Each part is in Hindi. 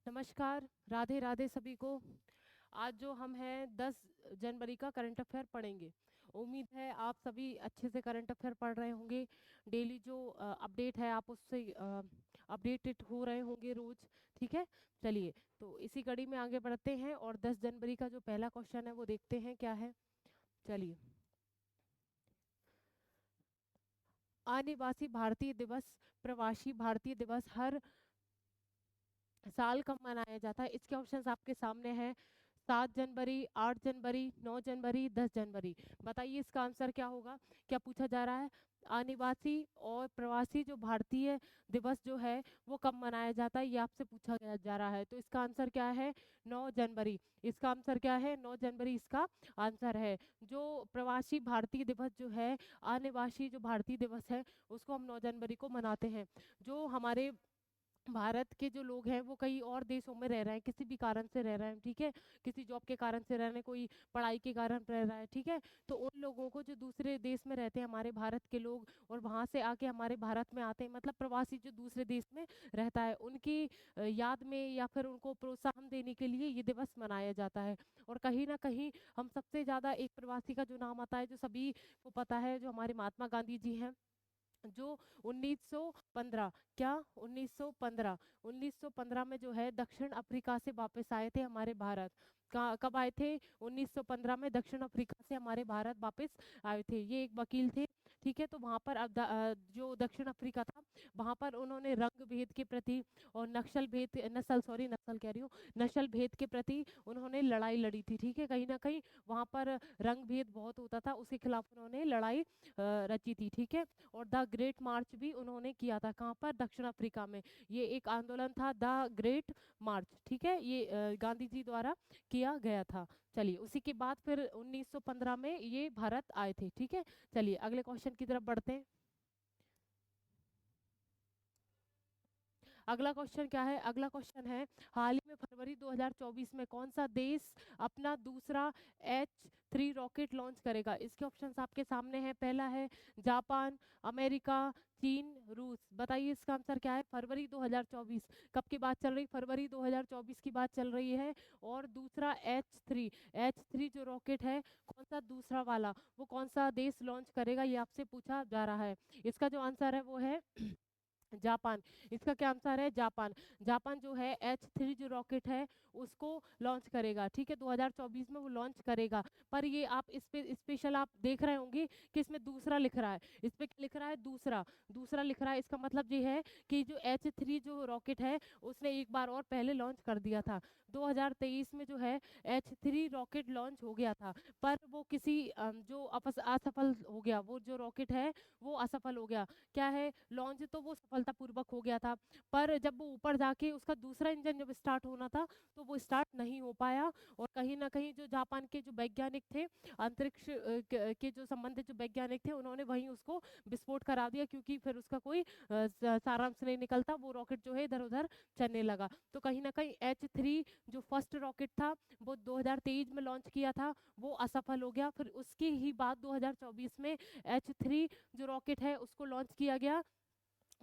नमस्कार, राधे राधे सभी को। आज जो हम हैं 10 जनवरी का करंट अफेयर पढ़ेंगे। उम्मीद है आप सभी अच्छे से करंट अफेयर पढ़ रहे होंगे। डेली जो अपडेट है आप उससे अपडेटेड हो रहे होंगे रोज। ठीक है, चलिए तो इसी कड़ी में आगे बढ़ते हैं और 10 जनवरी का जो पहला क्वेश्चन है वो देखते हैं क्या है। चलिए, अनिवासी भारतीय दिवस, प्रवासी भारतीय दिवस हर साल कब मनाया जाता है? इसके ऑप्शंस आपके सामने हैं। 7 जनवरी, 8 जनवरी, 9 जनवरी, 10 जनवरी। बताइए इसका आंसर क्या होगा। क्या पूछा जा रहा है? अनिवासी और प्रवासी जो भारतीय दिवस जो है वो कब मनाया जाता है, ये आपसे पूछा गया जा रहा है। तो इसका आंसर क्या है? 9 जनवरी। इसका आंसर क्या है? 9 जनवरी इसका आंसर है। जो प्रवासी भारतीय दिवस जो है, अनिवासी जो भारतीय दिवस है, उसको हम 9 जनवरी को मनाते हैं। जो हमारे भारत के जो लोग हैं वो कई और देशों में रह रहे हैं, किसी भी कारण से रह रहे हैं, ठीक है, किसी जॉब के कारण से रह रहे हैं, कोई पढ़ाई के कारण रह रहा है, ठीक है। तो उन लोगों को जो दूसरे देश में रहते हैं हमारे भारत के लोग और वहां से आके हमारे भारत में आते हैं, मतलब प्रवासी जो दूसरे देश में रहता है, उनकी याद में या फिर उनको प्रोत्साहन देने के लिए ये दिवस मनाया जाता है। और कहीं ना कहीं हम सबसे ज्यादा एक प्रवासी का जो नाम आता है जो सभी को पता है, जो हमारे महात्मा गांधी जी हैं, जो 1915, क्या 1915, 1915 में जो है दक्षिण अफ्रीका से वापस आए थे हमारे भारत। कब आए थे? 1915 में दक्षिण अफ्रीका से हमारे भारत वापस आए थे। ये एक वकील थे, ठीक है। तो वहाँ पर अब जो दक्षिण अफ्रीका था, वहाँ पर उन्होंने रंग भेद के प्रति और नक्सल भेद, नस्ल सॉरी नस्ल कह रही हूँ, नस्ल भेद के प्रति उन्होंने लड़ाई लड़ी थी, ठीक है। कहीं ना कहीं वहाँ पर रंग भेद बहुत होता था, उसके खिलाफ उन्होंने लड़ाई रची थी, ठीक है। और द ग्रेट मार्च भी उन्होंने किया था, कहाँ पर? दक्षिण अफ्रीका में। ये एक आंदोलन था, द ग्रेट मार्च, ठीक है। ये गांधी जी द्वारा किया गया था। चलिए, उसी के बाद फिर 1915 में ये भारत आए थे, ठीक है। चलिए अगले क्वेश्चन की तरफ बढ़ते हैं। अगला क्वेश्चन क्या है? अगला क्वेश्चन है, हाल ही में फरवरी 2024 में कौन सा देश अपना दूसरा H3 रॉकेट लॉन्च करेगा? इसके ऑप्शंस आपके सामने हैं। पहला है जापान, अमेरिका, चीन, रूस। बताइए इसका आंसर क्या है? फरवरी 2024 कब की बात चल रही? फरवरी 2024 की बात चल रही है। और दूसरा एच थ्री जो रॉकेट है, कौन सा दूसरा वाला, वो कौन सा देश लॉन्च करेगा, ये आपसे पूछा जा रहा है। इसका जो आंसर है वो है जापान। इसका क्या आंसर है? जापान। जापान जो है H3 जो रॉकेट है उसको लॉन्च करेगा, ठीक है, 2024 में वो लॉन्च करेगा। पर ये आप इस पे स्पेशल आप देख रहे होंगे कि इसमें दूसरा लिख रहा है। इस पे क्या लिख रहा है? दूसरा। दूसरा लिख रहा है, इसका मतलब ये है कि जो H3 जो रॉकेट है उसने एक बार और पहले लॉन्च कर दिया था। 2023 में जो है H3 रॉकेट लॉन्च हो गया था, पर वो किसी जो असफल हो गया, वो जो रॉकेट है वो असफल हो गया। क्या है? लॉन्च तो वो सफलतापूर्वक हो गया था, पर जब वो ऊपर जाके उसका दूसरा इंजन जब स्टार्ट होना था तो वो स्टार्ट नहीं हो पाया। और कहीं ना कहीं जो जापान के जो वैज्ञानिक थे, अंतरिक्ष के जो संबंधित जो वैज्ञानिक थे, उन्होंने वहीं उसको विस्फोट करा दिया, क्योंकि फिर उसका कोई सारांश नहीं निकलता, वो रॉकेट जो है इधर उधर चलने लगा। तो कहीं ना कहीं H3 जो फर्स्ट रॉकेट था वो 2023 में लॉन्च किया था, वो असफल हो गया। फिर उसके ही बाद 2024 में H3 जो रॉकेट है उसको लॉन्च किया गया।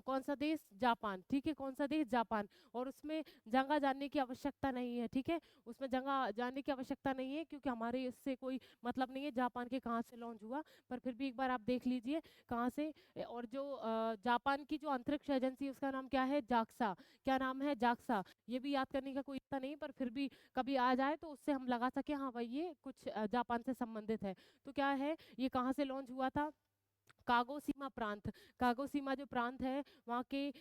कौन सा देश? जापान, ठीक है। कौन सा देश? जापान। और उसमें जगह जानने की आवश्यकता नहीं है, ठीक है। उसमें जगह जानने की आवश्यकता नहीं है, क्योंकि हमारे इससे कोई मतलब नहीं है जापान के कहाँ से लॉन्च हुआ। पर फिर भी एक बार आप देख लीजिए कहाँ से। और जो जापान की जो अंतरिक्ष एजेंसी है उसका नाम क्या है? जाक्सा। क्या नाम है? जाक्सा। ये भी याद करने का कोई इतना नहीं, पर फिर भी कभी आ जाए तो उससे हम लगा सके हाँ भाई ये कुछ जापान से संबंधित है। तो क्या है, ये कहाँ से लॉन्च हुआ था? कागोसीमा प्रांत। कागोसीमा जो प्रांत है वहाँ के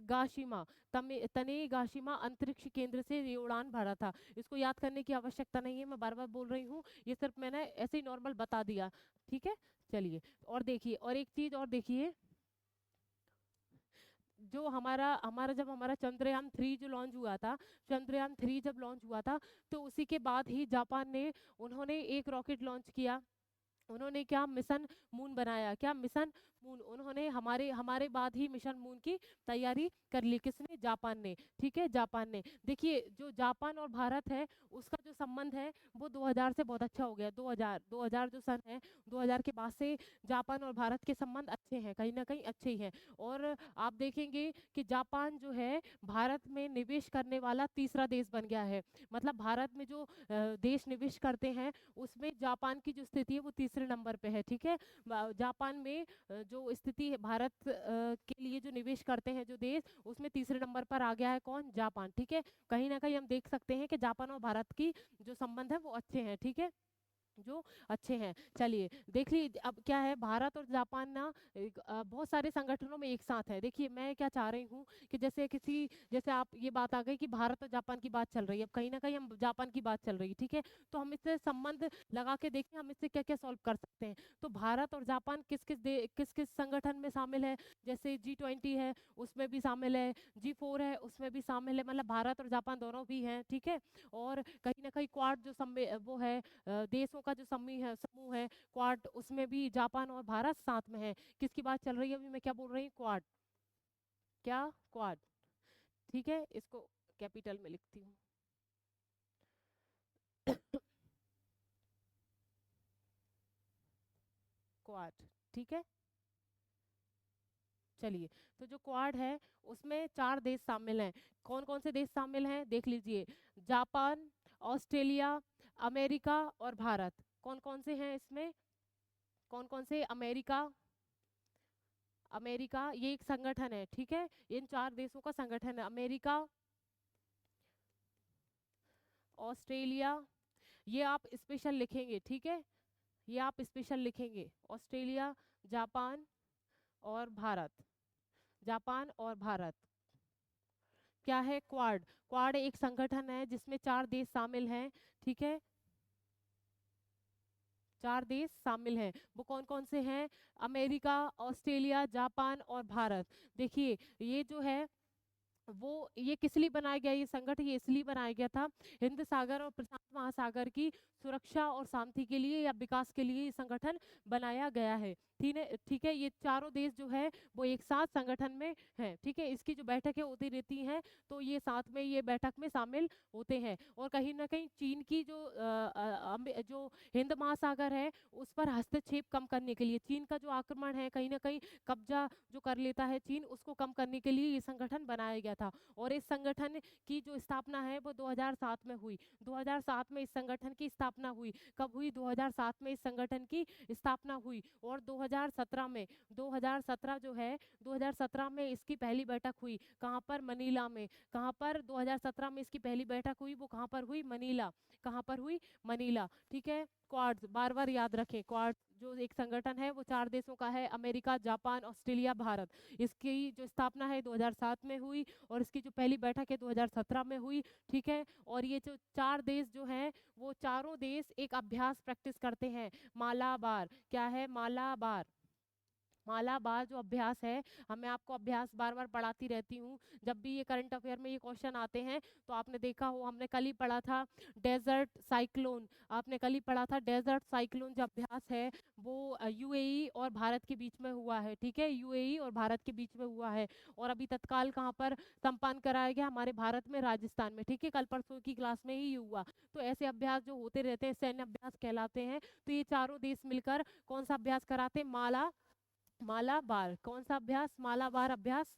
गाशिमा तने गाशिमा अंतरिक्ष केंद्र से ये उड़ान भरा था। इसको याद करने की आवश्यकता नहीं है, मैं बार बार बोल रही हूँ, ये सिर्फ मैंने ऐसे ही नॉर्मल बता दिया, ठीक है। चलिए, और देखिए, और एक चीज और देखिए, जो हमारा हमारा जब हमारा चंद्रयान 3 जो लॉन्च हुआ था, चंद्रयान 3 जब लॉन्च हुआ था, तो उसी के बाद ही जापान ने उन्होंने एक रॉकेट लॉन्च किया, उन्होंने क्या मिशन मून बनाया, क्या मिशन मून, उन्होंने हमारे हमारे बाद ही मिशन मून की तैयारी कर ली। किसने? जापान ने। ठीक है, जापान ने। देखिए जो जापान और भारत है उसका जो संबंध है वो 2000 से बहुत अच्छा हो गया। 2000 जो सन है, 2000 के बाद से जापान और भारत के संबंध अच्छे हैं, कहीं ना कहीं अच्छे ही हैं। और आप देखेंगे कि जापान जो है भारत में निवेश करने वाला तीसरा देश बन गया है। मतलब भारत में जो देश निवेश करते हैं उसमें जापान की जो स्थिति है वो तीसरे नंबर पे है। ठीक है, जापान में जो स्थिति है भारत के लिए जो निवेश करते हैं जो देश, उसमें तीसरे नंबर पर आ गया है कौन? जापान। ठीक है, कहीं ना कहीं हम देख सकते हैं कि जापान और भारत की जो संबंध है वो अच्छे हैं। ठीक है, जो अच्छे हैं। चलिए देख लीजिए अब क्या है, भारत और जापान ना बहुत सारे संगठनों में एक साथ है। देखिए मैं क्या चाह रही हूँ कि जैसे आप ये बात आ गई कि भारत और जापान की बात चल रही है, अब कहीं ना कहीं हम जापान की बात चल रही है। ठीक है, तो हम इससे संबंध लगा के देखें हम इससे क्या क्या सॉल्व कर सकते हैं। तो भारत और जापान किस किस संगठन में शामिल है? जैसे G20 है उसमें भी शामिल है, G4 है उसमें भी शामिल है, मतलब भारत और जापान दोनों भी हैं। ठीक है, और कहीं ना कहीं क्वाड जो वो है देशों का जो समूह है क्वाड, उसमें भी जापान और भारत साथ में है। किसकी बात चल रही है अभी, मैं क्या बोल रही हूँ? क्वाड। क्या? क्वाड। ठीक है, इसको कैपिटल में लिखती हूँ। क्वाड। ठीक है, चलिए तो जो क्वाड है उसमें 4 देश शामिल हैं। कौन कौन से देश शामिल हैं देख लीजिए, जापान, ऑस्ट्रेलिया, अमेरिका और भारत। कौन कौन से हैं इसमें? कौन कौन से? अमेरिका, अमेरिका ये एक संगठन है। ठीक है, इन 4 देशों का संगठन है। अमेरिका, ऑस्ट्रेलिया, ये आप स्पेशल लिखेंगे। ठीक है, ये आप स्पेशल लिखेंगे, ऑस्ट्रेलिया, जापान और भारत। जापान और भारत क्या है? क्वाड। क्वाड एक संगठन है जिसमें 4 देश शामिल हैं। ठीक है, 4 देश शामिल हैं। वो कौन कौन से हैं? अमेरिका, ऑस्ट्रेलिया, जापान और भारत। देखिए ये जो है वो ये किस लिए बनाया गया? ये संगठन ये इसलिए बनाया गया था, हिंद सागर और प्रशांत महासागर की सुरक्षा और शांति के लिए या विकास के लिए ये संगठन बनाया गया है। ठीक है, ये चारों देश जो है वो एक साथ संगठन में है। ठीक है, इसकी जो बैठकें होती रहती हैं तो ये साथ में ये बैठक में शामिल होते हैं। और कहीं ना कहीं चीन की जो हिंद महासागर है उस पर हस्तक्षेप कम करने के लिए, चीन का जो आक्रमण है कहीं ना कहीं कब्जा जो कर लेता है चीन, उसको कम करने के लिए ये संगठन बनाया गया था। और इस संगठन की जो स्थापना है वो 2007 में हुई। 2007 में इस संगठन की स्थापना हुई। कब हुई? 2007 में इस संगठन की स्थापना हुई। और 2017 जो है 2017 में इसकी पहली बैठक हुई। कहाँ पर? मनीला में। कहाँ पर 2017 में इसकी पहली बैठक हुई? वो कहाँ पर हुई? मनीला। कहाँ पर हुई? मनीला। ठीक है, क्वाड्स बार बार याद रखें, क्वाड्स जो एक संगठन है वो 4 देशों का है, अमेरिका, जापान, ऑस्ट्रेलिया, भारत। इसकी जो स्थापना है 2007 में हुई और इसकी जो पहली बैठक है 2017 में हुई। ठीक है, और ये जो 4 देश जो हैं वो चारों देश एक अभ्यास प्रैक्टिस करते हैं, मालाबार। क्या है? मालाबार। मालाबार जो अभ्यास है, मैं आपको अभ्यास बार बार पढ़ाती रहती हूँ। जब भी ये करंट अफेयर में ये क्वेश्चन आते हैं तो आपने देखा हो, हमने कल ही पढ़ा था डेजर्ट साइक्लोन। आपने कल ही पढ़ा था डेजर्ट साइक्लोन जो अभ्यास है वो यूएई और भारत के बीच में हुआ है। ठीक है, यूएई और भारत के बीच में हुआ है। और अभी तत्काल कहाँ पर संपन्न कराया गया? हमारे भारत में, राजस्थान में। ठीक है, कल परसों की क्लास में ही ये हुआ। तो ऐसे अभ्यास जो होते रहते हैं सैन्य अभ्यास कहलाते हैं। तो ये चारों देश मिलकर कौन सा अभ्यास कराते हैं? मालाबार। कौन सा अभ्यास? मालाबार अभ्यास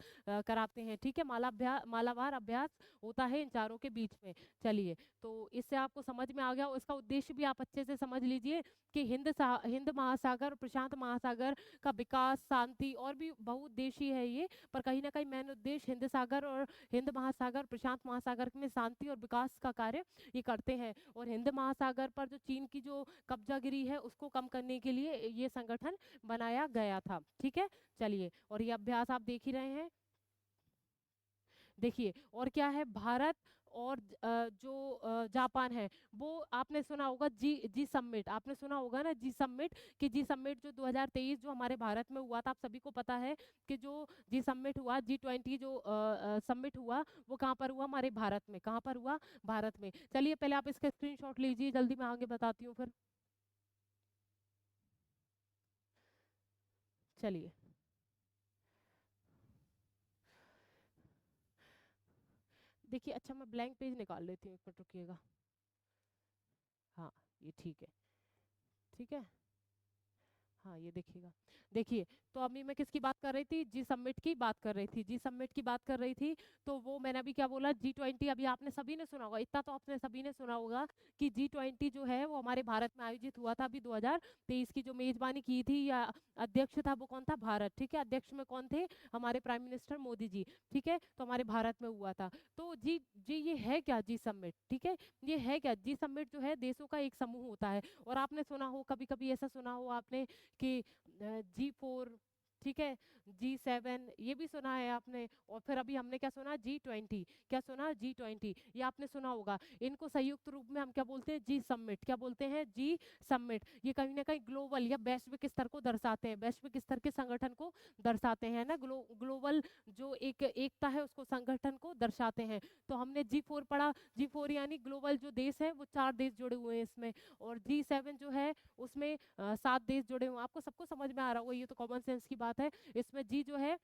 कराते हैं। ठीक है, मालाबार अभ्यास होता है इन चारों के बीच में। चलिए तो इससे आपको समझ में आ गया और इसका उद्देश्य भी आप अच्छे से समझ लीजिए कि हिंद महासागर और प्रशांत महासागर का विकास, शांति और भी बहुउद्देशीय है ये, पर कहीं ना कहीं मेन उद्देश्य हिंद महासागर प्रशांत महासागर में शांति और विकास का कार्य ये करते हैं। और हिंद महासागर पर जो चीन की जो कब्जागिरी है उसको कम करने के लिए ये संगठन बनाया गया था। ठीक है, चलिए और ये अभ्यास आप देख ही रहे हैं। देखिए और क्या है, भारत और जापान है वो आपने सुना होगा जी जी समिट, आपने सुना होगा ना जी समिट, कि जी समिट जो 2023 जो हमारे भारत में हुआ था, आप सभी को पता है कि जो जी समिट हुआ, G20 जो समिट हुआ वो कहाँ पर हुआ? हमारे भारत में। कहाँ पर हुआ? भारत में। चलिए पहले आप इसका स्क्रीनशॉट लीजिए, जल्दी मैं आगे बताती हूँ फिर। चलिए, देखिए, अच्छा मैं ब्लैंक पेज निकाल लेती हूँ, एक मिनट रुकिएगा। हाँ, ये ठीक है, ठीक है। हाँ, ये देखिएगा। देखिए, तो अभी मैं किसकी बात कर रही थी? जी समिट की बात कर रही थी, जी समिट की बात कर रही थी। तो वो मैंने अभी क्या बोला, G20 अभी आपने सभी ने सुना होगा, इतना तो आपने सभी ने सुना होगा कि G20 जो है वो हमारे भारत में आयोजित हुआ था अभी 2023 की। जो मेजबानी की थी या अध्यक्ष था वो कौन था? भारत, ठीक है। अध्यक्ष में कौन थे? हमारे प्राइम मिनिस्टर मोदी जी, ठीक है। तो हमारे भारत में हुआ था। तो जी जी ये है क्या जी समिट? ठीक है, ये है क्या? जी समिट जो है देशों का एक समूह होता है। और आपने सुना हो, कभी कभी ऐसा सुना हो आपने कि G4, ठीक है, G7, ये भी सुना है आपने। और फिर अभी हमने क्या सुना? G20, क्या सुना? G20, ये आपने सुना होगा। इनको संयुक्त रूप में हम क्या बोलते हैं? जी समिट, क्या बोलते हैं? जी समिट। ये कहीं ना कहीं ग्लोबल या वैश्विक स्तर को दर्शाते हैं, वैश्विक स्तर के संगठन को दर्शाते हैं ना। ग्लोबल जो एक एकता है उसको, संगठन को दर्शाते हैं। तो हमने G4 पढ़ा। G4 यानी ग्लोबल जो देश है वो 4 देश जुड़े हुए हैं इसमें। और G7 जो है उसमें 7 देश जुड़े हुए हैं। आपको सबको समझ में आ रहा होगा, ये तो कॉमन सेंस की बात है। इसमें जी जो है,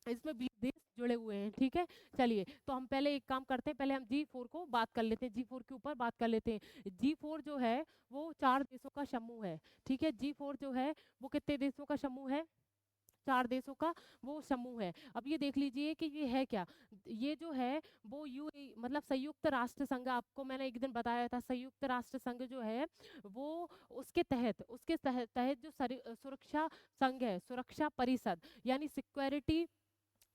इसमें 20 देश जुड़े हुए हैं, ठीक है। चलिए, तो हम पहले एक काम करते हैं, पहले हम G4 को बात कर लेते हैं, G4 के ऊपर बात कर लेते हैं। G4 जो है वो 4 देशों का समूह है, ठीक है। G4 जो है वो कितने देशों का समूह है? 4 देशों का वो समूह है। अब ये देख लीजिए कि ये है क्या? ये जो है वो मतलब संयुक्त राष्ट्र संघ, आपको मैंने एक दिन बताया था, संयुक्त राष्ट्र संघ जो है वो उसके तहत जो सुरक्षा संघ है, सुरक्षा परिषद, यानी सिक्योरिटी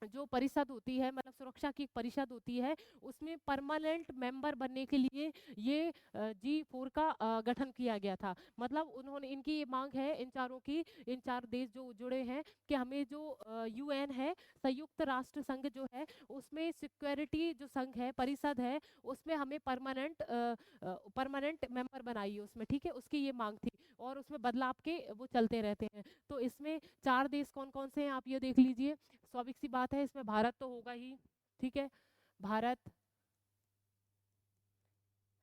जो परिषद होती है, मतलब सुरक्षा की एक परिषद होती है, उसमें परमानेंट मेंबर बनने के लिए ये G4 का गठन किया गया था। मतलब उन्होंने, इनकी ये मांग है इन चारों की, इन 4 देश जो जुड़े हैं, कि हमें जो UN है, संयुक्त राष्ट्र संघ जो है, उसमें सिक्योरिटी जो संघ है, परिषद है, उसमें हमें परमानेंट मेंबर बनाइए उसमें, ठीक है। उसकी ये मांग थी और उसमें बदलाव के वो चलते रहते हैं। तो इसमें 4 देश कौन कौन से हैं आप ये देख लीजिए। स्वाभाविक सी बात है, इसमें भारत तो होगा ही, ठीक है। भारत,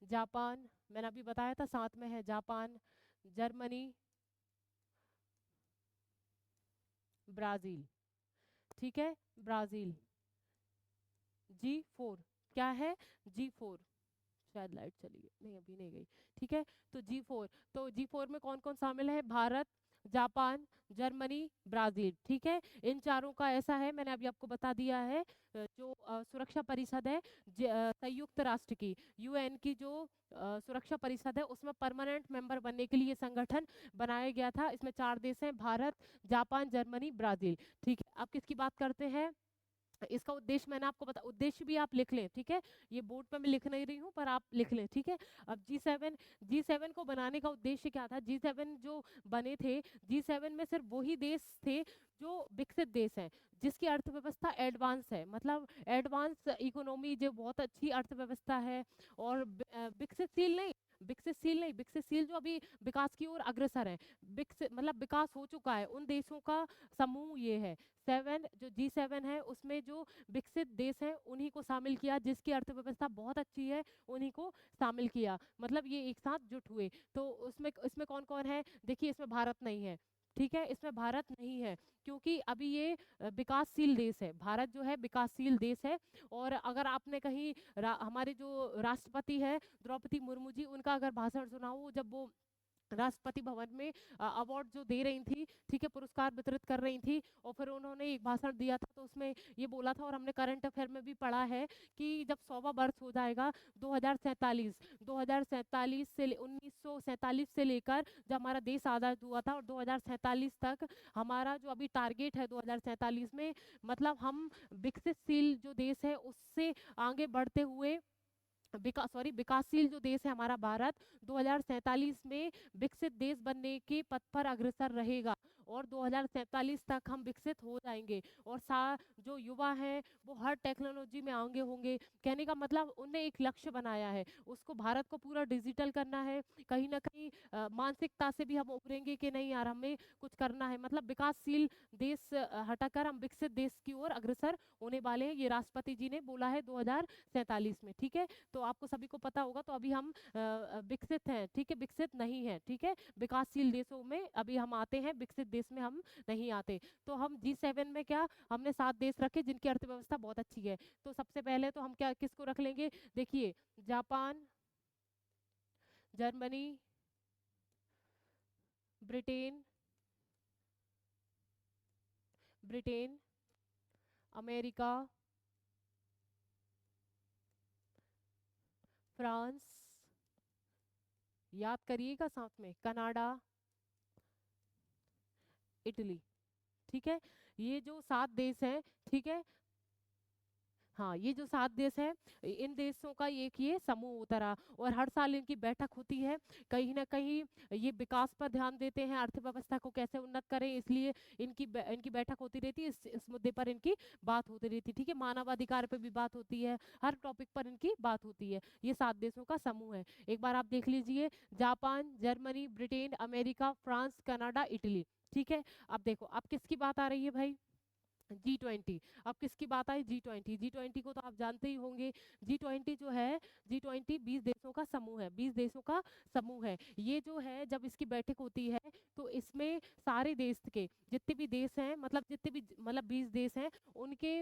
जापान, मैंने अभी बताया था साथ में है जापान, जर्मनी, ब्राजील, ठीक है, ब्राजील। G4 क्या है? G4, शायद लाइट चली गई, नहीं अभी नहीं गई, ठीक है। तो G4, तो G4 में कौन कौन शामिल है? भारत, जापान, जर्मनी, ब्राजील, ठीक है। इन चारों का ऐसा है, मैंने अभी आपको बता दिया है। जो सुरक्षा परिषद है, संयुक्त राष्ट्र की, UN की जो सुरक्षा परिषद है, उसमें परमानेंट मेंबर बनने के लिए संगठन बनाया गया था। इसमें 4 देश हैं, भारत, जापान, जर्मनी, ब्राजील, ठीक है। अब किसकी बात करते हैं? इसका उद्देश्य मैंने आपको बता, उद्देश्य भी आप लिख लें, ठीक है। ये बोर्ड पे मैं लिख नहीं रही हूँ पर आप लिख लें, ठीक है। अब G7 को बनाने का उद्देश्य क्या था? G7 जो बने थे, G7 में सिर्फ वही देश थे जो विकसित देश हैं, जिसकी अर्थव्यवस्था एडवांस है, मतलब एडवांस इकोनॉमी, जो बहुत अच्छी अर्थव्यवस्था है। और विकसितशील नहीं, विकसितशील जो अभी विकास की ओर अग्रसर है, विकसित मतलब विकास हो चुका है, उन देशों का समूह ये है। 7 जो G7 है उसमें जो विकसित देश हैं उन्हीं को शामिल किया, जिसकी अर्थव्यवस्था बहुत अच्छी है उन्हीं को शामिल किया, मतलब ये एक साथ जुट हुए। तो उसमें इसमें कौन कौन है? देखिए, इसमें भारत नहीं है, ठीक है, इसमें भारत नहीं है, क्योंकि अभी ये विकासशील देश है, भारत जो है विकासशील देश है। और अगर आपने कहीं हमारे जो राष्ट्रपति है द्रौपदी मुर्मू जी, उनका अगर भाषण सुना हो, जब वो राष्ट्रपति भवन में अवार्ड जो दे रही थी, ठीक है, पुरस्कार वितरित कर रही थी, और फिर उन्होंने एक भाषण दिया था, तो उसमें ये बोला था, और हमने करंट अफेयर में भी पढ़ा है कि जब 100वां वर्ष हो जाएगा 2047 से 1947 से लेकर जब हमारा देश आज़ाद हुआ था, और 2047 तक हमारा जो अभी टारगेट है 2047 में, मतलब हम विकसितशील जो देश है उससे आगे बढ़ते हुए विकासशील जो देश है हमारा भारत, 2047 में विकसित देश बनने के पथ पर अग्रसर रहेगा, और 2047 तक हम विकसित हो जाएंगे। और जो युवा हैं वो हर टेक्नोलॉजी में आगे होंगे। कहने का मतलब उनने एक लक्ष्य बनाया है, उसको भारत को पूरा डिजिटल करना है। कहीं ना कहीं मानसिकता से भी हम उभरेंगे कि नहीं यार, हमें कुछ करना है, मतलब विकासशील देश हटाकर हम विकसित देश की ओर अग्रसर होने वाले हैं, ये राष्ट्रपति जी ने बोला है 2047 में, ठीक है। तो आपको सभी को पता होगा, तो अभी हम विकसित हैं, ठीक है, विकसित नहीं है, ठीक है, विकासशील देशों में अभी हम आते हैं, विकसित देश में हम नहीं आते। तो हम G7 में क्या हमने 7 देश रखे जिनकी अर्थव्यवस्था बहुत अच्छी है। तो सबसे पहले तो हम क्या किसको रख लेंगे, देखिए Japan, Germany, Britain, Britain, America, France, याद करिएगा साथ में कनाडा, इटली। ठीक है, ये जो 7 देश हैं, ठीक है, हाँ ये जो 7 देश हैं, इन देशों का एक ये समूह होता रहा और हर साल इनकी बैठक होती है। कहीं ना कहीं ये विकास पर ध्यान देते हैं, अर्थव्यवस्था को कैसे उन्नत करें, इसलिए इनकी बैठक होती रहती है, इस मुद्दे पर इनकी बात होती रहती है। ठीक है, मानवाधिकार पर भी बात होती है, हर टॉपिक पर इनकी बात होती है। ये 7 देशों का समूह है। एक बार आप देख लीजिए, Japan, Germany, Britain, America, France, Canada, Italy. ठीक है, अब देखो अब किसकी बात आ रही है भाई, G20। अब किसकी बात आई, G20 को तो आप जानते ही होंगे। G20 जो है, G20 20 देशों का समूह है, 20 देशों का समूह है। ये जो है जब इसकी बैठक होती है तो इसमें सारे देश के जितने भी देश हैं, मतलब जितने भी मतलब 20 देश हैं, उनके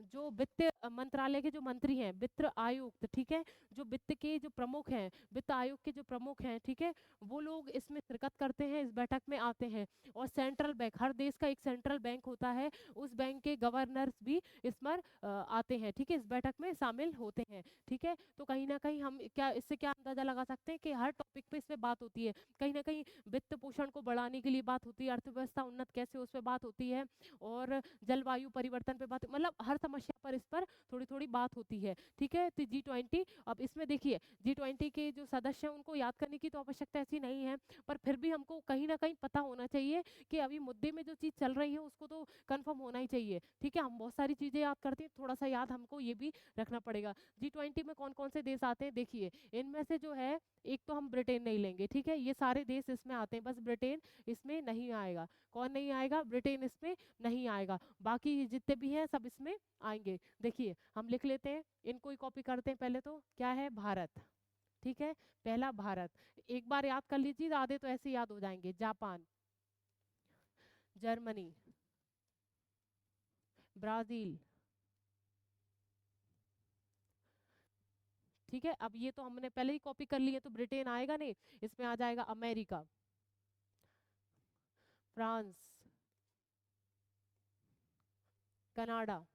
जो वित्त मंत्रालय के जो मंत्री हैं, वित्त आयुक्त, ठीक है, जो वित्त के जो प्रमुख हैं, वित्त आयोग के जो प्रमुख हैं, ठीक है, वो लोग इसमें शिरकत करते हैं, इस बैठक में आते हैं। और सेंट्रल बैंक, हर देश का एक सेंट्रल बैंक होता है, उस बैंक के गवर्नर्स भी इस पर आते हैं। ठीक है, इस बैठक में शामिल होते हैं। ठीक है, तो कहीं ना कहीं हम क्या इससे क्या अंदाजा लगा सकते हैं कि हर टॉपिक पे इस पे बात होती है। कहीं ना कहीं वित्त पोषण को बढ़ाने के लिए बात होती है, अर्थव्यवस्था उन्नत कैसे उस पर बात होती है, और जलवायु परिवर्तन पे बात, मतलब हर समस्या पर इस पर थोड़ी थोड़ी बात होती है। ठीक है, तो G20, अब इसमें देखिए G20 के जो सदस्य हैं उनको याद करने की तो आवश्यकता ऐसी नहीं है, पर फिर भी हमको कहीं ना कहीं पता होना चाहिए कि अभी मुद्दे में जो चीज़ चल रही है उसको तो कंफर्म होना ही चाहिए। ठीक है, हम बहुत सारी चीज़ें याद करते हैं, थोड़ा सा याद हमको ये भी रखना पड़ेगा। G20 में कौन कौन से देश आते हैं, देखिए इनमें से जो है एक तो हम ब्रिटेन नहीं लेंगे। ठीक है, ये सारे देश इसमें आते हैं, बस ब्रिटेन इसमें नहीं आएगा। कौन नहीं आएगा, ब्रिटेन इसमें नहीं आएगा, बाकी जितने भी हैं सब इसमें आएंगे। देखिए हम लिख लेते हैं, इनको ही कॉपी करते हैं। पहले तो क्या है, भारत। ठीक है, पहला भारत, एक बार याद कर लीजिए, आधे तो ऐसे याद हो जाएंगे। Japan, Germany, Brazil. ठीक है, अब ये तो हमने पहले ही कॉपी कर लिए, तो ब्रिटेन आएगा नहीं, इसमें आ जाएगा अमेरिका, फ्रांस, कनाडा,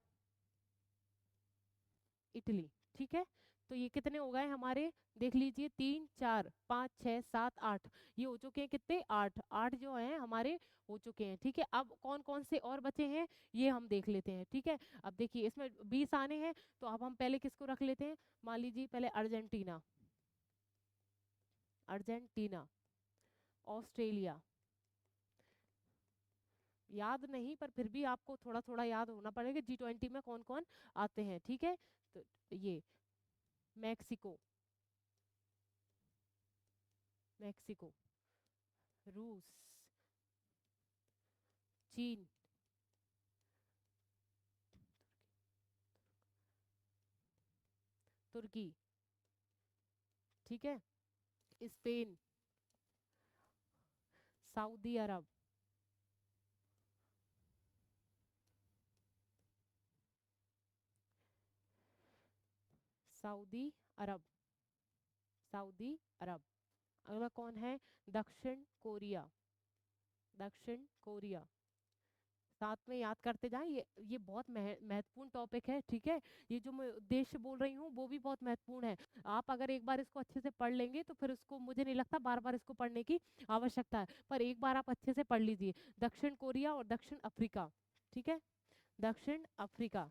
इटली। ठीक है, तो ये कितने हो गए हमारे, देख लीजिए, 3 4 5 6 7 8, ये हो चुके हैं कितने, 8 8 जो हैं हमारे हो चुके हैं। ठीक है, अब कौन कौन से और बचे हैं ये हम देख लेते हैं। ठीक है, अब देखिए इसमें 20 आने हैं, तो अब हम पहले किसको रख लेते हैं, मान लीजिए पहले अर्जेंटीना, अर्जेंटीना, ऑस्ट्रेलिया, याद नहीं पर फिर भी आपको थोड़ा थोड़ा याद होना पड़ेगा G20 में कौन कौन आते हैं। ठीक है, तो ये मैक्सिको, मैक्सिको, रूस, चीन, तुर्की, ठीक है, स्पेन, सऊदी अरब, सऊदी अरब, सऊदी अरब। अगला कौन है, दक्षिण कोरिया, दक्षिण कोरिया। साथ में याद करते जाएं, ये बहुत महत्वपूर्ण टॉपिक है। ठीक है, ये जो मैं उद्देश्य बोल रही हूँ वो भी बहुत महत्वपूर्ण है। आप अगर एक बार इसको अच्छे से पढ़ लेंगे तो फिर उसको मुझे नहीं लगता बार बार इसको पढ़ने की आवश्यकता है, पर एक बार आप अच्छे से पढ़ लीजिए, दक्षिण कोरिया और दक्षिण अफ्रीका। ठीक है, दक्षिण अफ्रीका,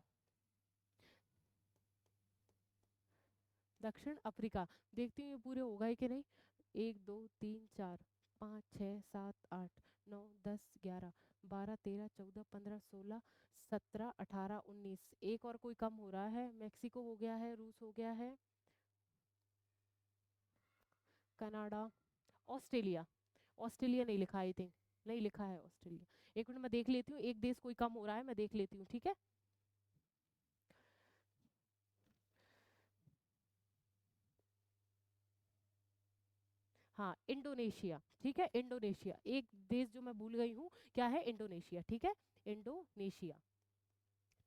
दक्षिण अफ्रीका। देखती हूँ ये पूरे हो गए कि नहीं, 1 2 3 4 5 6 7 8 9 10 11 12 13 14 15 16 17 18 19, एक और कोई कम हो रहा है, मैक्सिको हो गया है, रूस हो गया है, कनाडा, ऑस्ट्रेलिया, ऑस्ट्रेलिया नहीं लिखा, आई थिंक नहीं लिखा है ऑस्ट्रेलिया। एक मिनट मैं देख लेती हूँ, एक देश कोई कम हो रहा है, मैं देख लेती हूँ। ठीक है, हाँ इंडोनेशिया, ठीक है, इंडोनेशिया। एक देश जो मैं भूल गई हूँ, क्या है, इंडोनेशिया, ठीक है, इंडोनेशिया।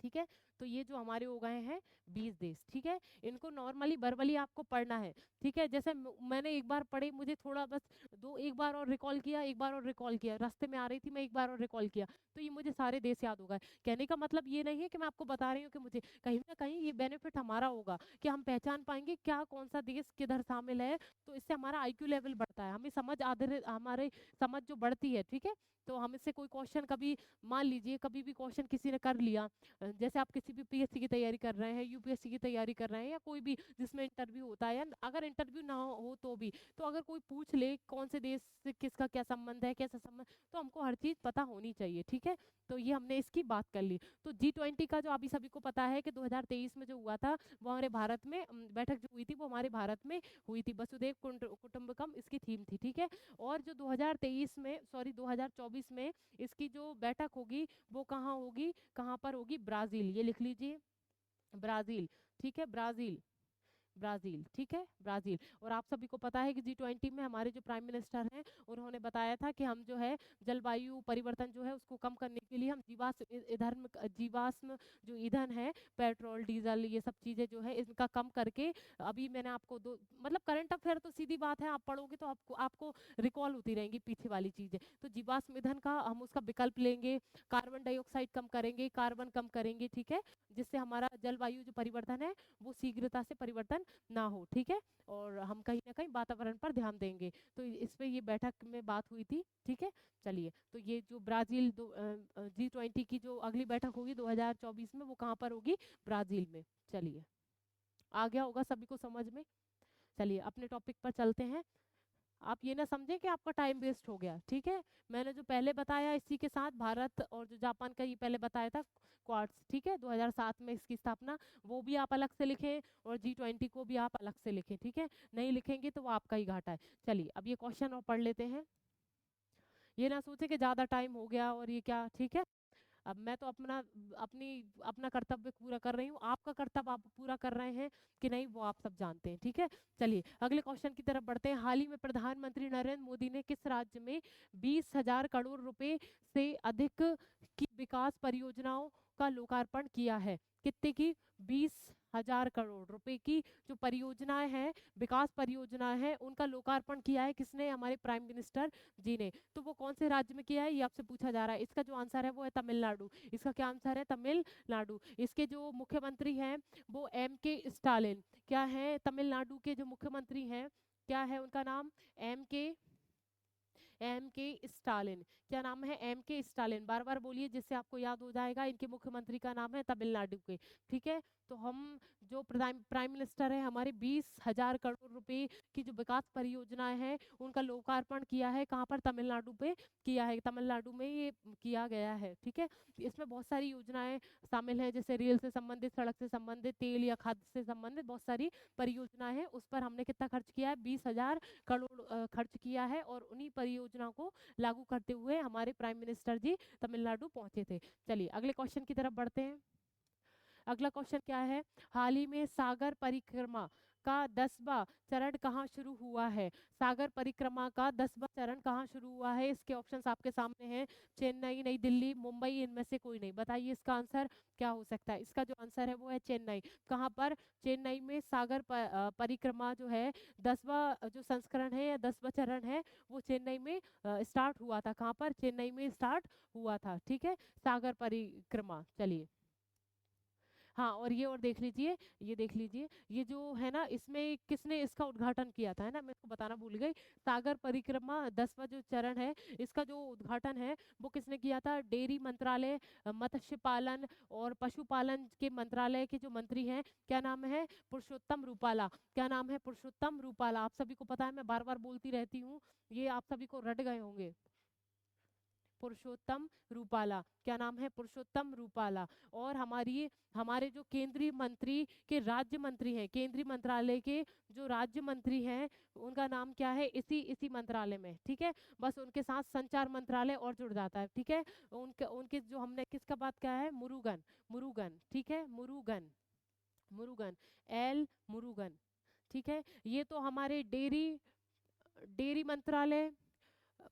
ठीक है, तो ये जो हमारे हो गए हैं 20 देश, ठीक है। इनको नॉर्मली वर्बली आपको पढ़ना है, ठीक है। जैसे मैंने एक बार पढ़े, मुझे थोड़ा बस दो एक बार और रिकॉल किया, एक बार और रिकॉल किया, रास्ते में आ रही थी मैं, एक बार और रिकॉल किया, तो ये मुझे सारे देश याद हो गए। कहने का मतलब ये नहीं है कि मैं आपको बता रही हूँ कि मुझे, कहीं ना कहीं ये बेनिफिट हमारा होगा कि हम पहचान पाएंगे क्या कौन सा देश किधर शामिल है। तो इससे हमारा आईक्यू लेवल बढ़ता है, हमें समझ आधे हमारे समझ जो बढ़ती है, ठीक है। तो हम इससे कोई क्वेश्चन कभी, मान लीजिए कभी भी क्वेश्चन किसी ने कर लिया, जैसे आप किसी भी पीएससी की तैयारी कर रहे हैं, यूपीएससी की तैयारी कर रहे हैं, या कोई भी जिसमें इंटरव्यू होता है, या अगर इंटरव्यू ना हो तो भी, तो अगर कोई पूछ ले कौन से देश से किसका क्या संबंध है, कैसा संबंध, तो हमको हर चीज़ पता होनी चाहिए, ठीक है। तो ये हमने इसकी बात कर ली। तो G20 का जो अभी सभी को पता है कि 2023 में जो हुआ था, वो हमारे भारत में बैठक जो हुई थी, वो हमारे भारत में हुई थी, वसुधैव कुटुंबकम इसकी थीम थी, ठीक है। और जो 2023 में, सॉरी 2024 में इसकी जो बैठक होगी, वो कहाँ होगी, कहाँ पर होगी, ब्राजील, ये लिख लीजिए, ब्राजील, ठीक है, ब्राजील, ब्राजील, ठीक है, ब्राजील। और आप सभी को पता है कि G20 में हमारे जो प्राइम मिनिस्टर हैं, उन्होंने बताया था कि हम जो है जलवायु परिवर्तन जो है उसको कम करने के लिए हम जीवाश्म जो ईंधन है, पेट्रोल डीजल ये सब चीज़ें जो है इनका कम करके, अभी मैंने आपको दो, मतलब करंट अफेयर तो सीधी बात है, आप पढ़ोगे तो आपको आपको रिकॉल होती रहेंगी पीछे वाली चीज़ें। तो जीवाश्म ईंधन का हम उसका विकल्प लेंगे, कार्बन डाइऑक्साइड कम करेंगे, कार्बन कम करेंगे, ठीक है, जिससे हमारा जलवायु जो परिवर्तन है वो शीघ्रता से परिवर्तन ना हो, ठीक है। और हम कहीं ना कहीं वातावरण पर ध्यान देंगे। तो इस पे ये बैठक में बात हुई थी, ठीक है। चलिए, तो ये जो ब्राजील G20 की जो अगली बैठक होगी 2024 में, वो कहाँ पर होगी, ब्राजील में। चलिए, आ गया होगा सभी को समझ में। चलिए अपने टॉपिक पर चलते हैं। आप ये ना समझें कि आपका टाइम वेस्ट हो गया, ठीक है। मैंने जो पहले बताया इसी के साथ भारत और जो जापान का ये पहले बताया था, क्वाड्स, ठीक है, 2007 में इसकी स्थापना, वो भी आप अलग से लिखें, और G20 को भी आप अलग से लिखें, ठीक है। नहीं लिखेंगे तो वो आपका ही घाटा है। चलिए अब ये क्वेश्चन और पढ़ लेते हैं। ये ना सोचे कि ज़्यादा टाइम हो गया और ये क्या, ठीक है। अब मैं तो अपनी अपना कर्तव्य पूरा कर रही हूँ, आपका कर्तव्य आप पूरा कर रहे हैं कि नहीं, वो आप सब जानते हैं, ठीक है। चलिए अगले क्वेश्चन की तरफ बढ़ते हैं। हाल ही में प्रधानमंत्री नरेंद्र मोदी ने किस राज्य में 20,000 करोड़ रुपए से अधिक की विकास परियोजनाओं का लोकार्पण किया है? कितने की? 20,000 करोड़ रुपए की जो परियोजनाएं हैं, विकास परियोजनाएं हैं, उनका लोकार्पण किया है किसने? हमारे प्राइम मिनिस्टर जी ने। तो वो कौन से राज्य में किया है, ये आपसे पूछा जा रहा है। इसका जो आंसर है वो है तमिलनाडु। इसका क्या आंसर है? तमिलनाडु। इसके जो मुख्यमंत्री हैं वो M.K. स्टालिन। क्या है तमिलनाडु के जो मुख्यमंत्री हैं, क्या है उनका नाम? एम के स्टालिन। क्या नाम है? M.K. स्टालिन। बार बार बोलिए जिससे आपको याद हो जाएगा। इनके मुख्यमंत्री का नाम है तमिलनाडु के, ठीक है। तो हम जो प्राइम मिनिस्टर है हमारे, 20,000 करोड़ रुपए की जो विकास परियोजनाएं हैं उनका लोकार्पण किया है, कहाँ पर? तमिलनाडु पे किया है, तमिलनाडु में ये किया गया है, ठीक है। इसमें बहुत सारी योजनाएं शामिल हैं, जैसे रेल से संबंधित, सड़क से संबंधित, तेल या खाद्य से संबंधित बहुत सारी परियोजनाएं हैं। उस पर हमने कितना खर्च किया है? 20,000 करोड़ खर्च किया है, और उन्हीं परियोजनाओं को लागू करते हुए हमारे प्राइम मिनिस्टर जी तमिलनाडु पहुंचे थे। चलिए अगले क्वेश्चन की तरफ बढ़ते हैं। अगला क्वेश्चन क्या है? हाल ही में सागर परिक्रमा का 10वां चरण कहाँ शुरू हुआ है? सागर परिक्रमा का 10वां चरण कहाँ शुरू हुआ है? इसके ऑप्शंस आपके सामने हैं। चेन्नई, नई दिल्ली, मुंबई, इनमें से कोई नहीं। बताइए इसका आंसर क्या हो सकता है? इसका जो आंसर है वो है चेन्नई। कहाँ पर? चेन्नई में सागर परिक्रमा जो है 10वां जो संस्करण है या 10वां चरण है, वो चेन्नई में स्टार्ट हुआ था। कहाँ पर? चेन्नई में स्टार्ट हुआ था, ठीक है, सागर परिक्रमा। चलिए, हाँ, और ये और देख लीजिए, ये देख लीजिए, ये जो है ना, इसमें किसने इसका उद्घाटन किया था, है ना, मैं इसको बताना भूल गई। सागर परिक्रमा 10वां जो चरण है, इसका जो उद्घाटन है वो किसने किया था? डेयरी मंत्रालय, मत्स्य पालन और पशुपालन के मंत्रालय के जो मंत्री हैं, क्या नाम है? पुरुषोत्तम रूपाला। क्या नाम है? पुरुषोत्तम रूपाला। आप सभी को पता है, मैं बार बार बोलती रहती हूँ, ये आप सभी को रट गए होंगे। पुरुषोत्तम रूपाला। क्या नाम है? पुरुषोत्तम रूपाला। और हमारे जो केंद्रीय मंत्री के राज्य मंत्री हैं, केंद्रीय मंत्रालय के जो राज्य मंत्री हैं, उनका नाम क्या है? इसी इसी मंत्रालय में, ठीक है। बस उनके साथ संचार मंत्रालय और जुड़ जाता है, ठीक है। उनके उनके जो हमने किसका बात किया है? मुरुगन, मुरुगन, ठीक है, मुरुगन, मुरुगन, एल मुरुगन, ठीक है। ये तो हमारे डेयरी डेयरी मंत्रालय,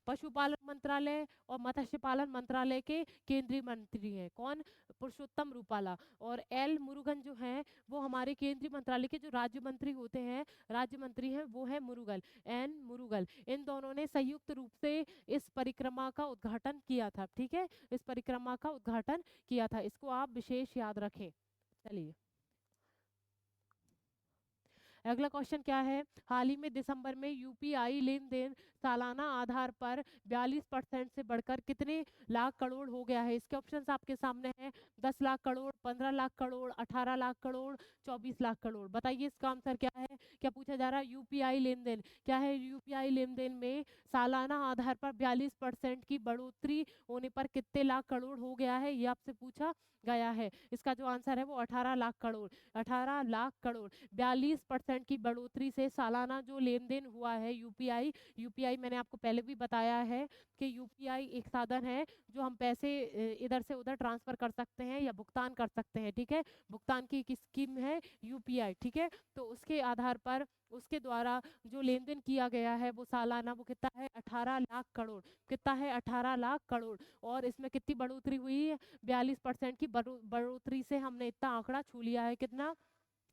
पशुपालन मंत्रालय और मत्स्य पालन मंत्रालय के केंद्रीय मंत्री हैं। कौन? पुरुषोत्तम रूपाला। और एल मुरुगन जो हैं वो हमारे केंद्रीय मंत्रालय के जो राज्य मंत्री होते हैं, राज्य मंत्री हैं, वो है मुरुगल, एन मुरुगल। इन दोनों ने संयुक्त रूप से इस परिक्रमा का उद्घाटन किया था। ठीक है, इस परिक्रमा का उद्घाटन किया था, इसको आप विशेष याद रखें। चलिए अगला क्वेश्चन क्या है? हाल ही में दिसंबर में यूपीआई लेन देन सालाना आधार पर 42% से बढ़कर कितने लाख करोड़ हो गया है? इसके ऑप्शंस आपके सामने हैं। 10 लाख करोड़, 15 लाख करोड़, 18 लाख करोड़, 24 लाख करोड़। बताइए इसका आंसर क्या है? क्या पूछा जा रहा है? यूपीआई लेन देन क्या है? यूपीआई लेन देन में सालाना आधार पर 42% की बढ़ोतरी होने पर कितने लाख करोड़ हो गया है, ये आपसे पूछा गया है। इसका जो आंसर है वो 18 लाख करोड़, 18 लाख करोड़। 42% की बढ़ोतरी से सालाना जो लेन देन हुआ है यूपीआई, यूपीआई मैंने आपको पहले भी बताया है कि यूपीआई एक साधन है जो हम पैसे इधर से उधर ट्रांसफर कर सकते हैं या भुगतान कर सकते हैं। ठीक है, भुगतान की एक स्कीम है यूपीआई। ठीक है, तो उसके आधार पर उसके द्वारा जो लेन देन किया गया है वो सालाना वो कितना है? 18 लाख करोड़। कितना है? 18 लाख करोड़। और इसमें कितनी बढ़ोतरी हुई है? 42% की बढ़ोतरी से हमने इतना आंकड़ा छू लिया है। कितना?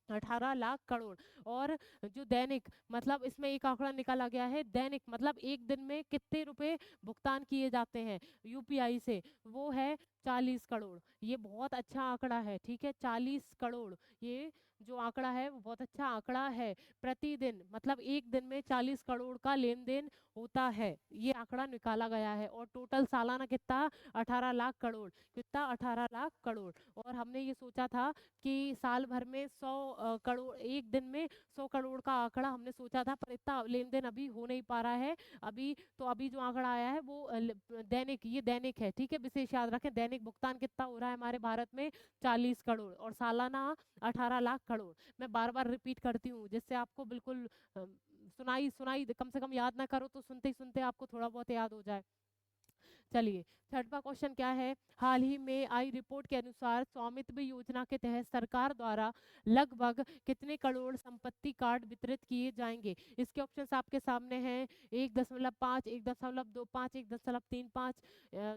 18 लाख करोड़। और जो दैनिक मतलब इसमें एक आंकड़ा निकाला गया है, दैनिक मतलब एक दिन में कितने रुपए भुगतान किए जाते हैं यूपीआई से, वो है 40 करोड़। ये बहुत अच्छा आंकड़ा है। ठीक है, 40 करोड़, ये जो आंकड़ा है वो बहुत अच्छा आंकड़ा है। प्रतिदिन मतलब एक दिन में 40 करोड़ का लेन देन होता है, ये आंकड़ा निकाला गया है। और टोटल सालाना कितना? 18 लाख करोड़। कितना? 18 लाख करोड़। और हमने ये सोचा था कि साल भर में 100 करोड़, एक दिन में 100 करोड़ का आंकड़ा हमने सोचा था, पर इतना लेन देन अभी हो नहीं पा रहा है। अभी जो आंकड़ा आया है वो दैनिक, ये दैनिक है। ठीक है, विशेष याद रखें, दैनिक भुगतान कितना हो रहा है हमारे भारत में? 40 करोड़ और सालाना 18 लाख करोड़। मैं बार बार रिपीट करती हूँ जिससे आपको बिल्कुल सुनाई सुनाई कम से कम याद ना करो तो सुनते ही सुनते आपको थोड़ा बहुत याद हो जाए। चलिए छठवां क्वेश्चन क्या है? हाल ही में आई रिपोर्ट के अनुसार स्वामित्व योजना के तहत सरकार द्वारा लगभग कितने करोड़ संपत्ति कार्ड वितरित किए जाएंगे? इसके ऑप्शंस आपके सामने हैं। 1.5, 1.25, 1.35,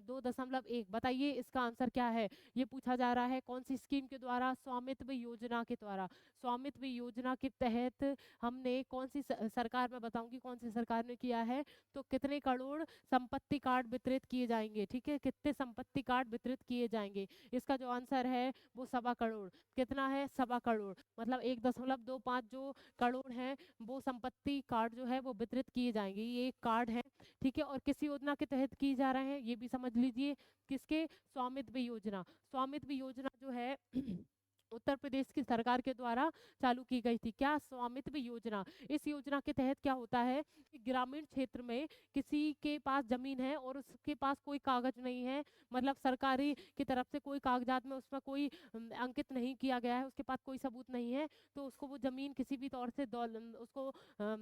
2.1। बताइए इसका आंसर क्या है? ये पूछा जा रहा है कौन सी स्कीम के द्वारा? स्वामित्व योजना के द्वारा। स्वामित्व योजना के तहत हमने कौन सी सरकार, में बताऊंगी कौन सी सरकार ने किया है। तो कितने करोड़ संपत्ति कार्ड वितरित किए जाएंगे? ठीक है, कितने संपत्ति कार्ड वितरित किए जाएंगे? इसका जो आंसर है वो 1.25 करोड़। कितना है? 1.25 करोड़। मतलब 1.25 जो करोड़ है वो संपत्ति कार्ड जो है वो वितरित किए जाएंगे। ये एक कार्ड है। ठीक है, और किस योजना के तहत किए जा रहे हैं ये भी समझ लीजिए। किसके? स्वामित्व योजना। स्वामित्व योजना जो है उत्तर प्रदेश की सरकार के द्वारा चालू की गई थी। क्या? स्वामित्व योजना। इस योजना के तहत क्या होता है कि ग्रामीण क्षेत्र में किसी के पास जमीन है और उसके पास कोई कागज नहीं है, मतलब सरकारी की तरफ से कोई कागजात में उसमें कोई अंकित नहीं किया गया है, उसके पास कोई सबूत नहीं है, तो उसको वो जमीन किसी भी तौर से उसको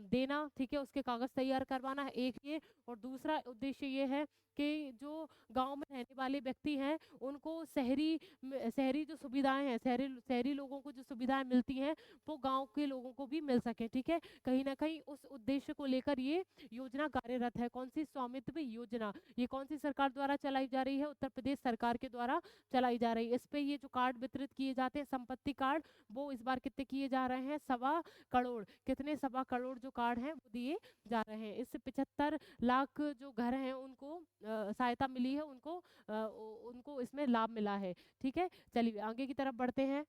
देना। ठीक है, उसके कागज तैयार करवाना है एक ये। और दूसरा उद्देश्य ये है कि जो गांव में रहने वाले व्यक्ति हैं उनको शहरी जो सुविधाएं हैं, शहरी शहरी लोगों को जो सुविधाएं मिलती हैं वो गांव के लोगों को भी मिल सके। ठीक है, कहीं ना कहीं उस उद्देश्य को लेकर ये योजना कार्यरत है। कौन सी? स्वामित्व योजना। ये कौन सी सरकार द्वारा चलाई जा रही है? उत्तर प्रदेश सरकार के द्वारा चलाई जा रही है। इस पे ये जो कार्ड वितरित किए जाते हैं संपत्ति कार्ड, वो इस बार कितने किए जा रहे हैं? 1.25 करोड़। कितने? 1.25 करोड़ जो कार्ड हैं वो दिए जा रहे हैं। इससे 75 लाख जो घर हैं उनको सहायता मिली है, उनको इसमें लाभ मिला है। ठीक है, चलिए आगे की तरफ बढ़ते हैं।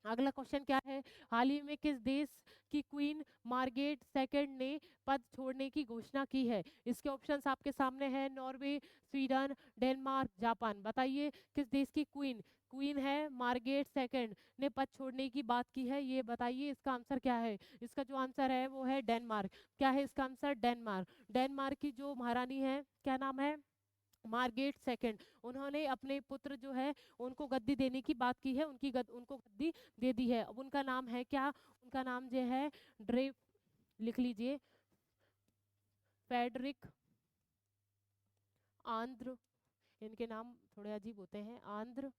अगला क्वेश्चन क्या है? हाल ही में किस देश की क्वीन मार्गरेट सेकंड ने पद छोड़ने की घोषणा की है? इसके ऑप्शंस आपके सामने हैं। Norway, Sweden, Denmark, Japan. बताइए किस देश की क्वीन, क्वीन है मार्गरेट सेकंड, ने पद छोड़ने की बात की है? ये बताइए इसका आंसर क्या है? इसका जो आंसर है वो है डेनमार्क। क्या है इसका आंसर? डेनमार्क। डेनमार्क की जो महारानी है, क्या नाम है? Margaret second. उन्होंने अपने पुत्र जो है उनको गद्दी देने की बात की है, उनको गद्दी दे दी है। अब उनका नाम है क्या? उनका नाम जो है ड्रे लिख लीजिए, फेडरिक आंद्र। इनके नाम थोड़े अजीब होते हैं। Andre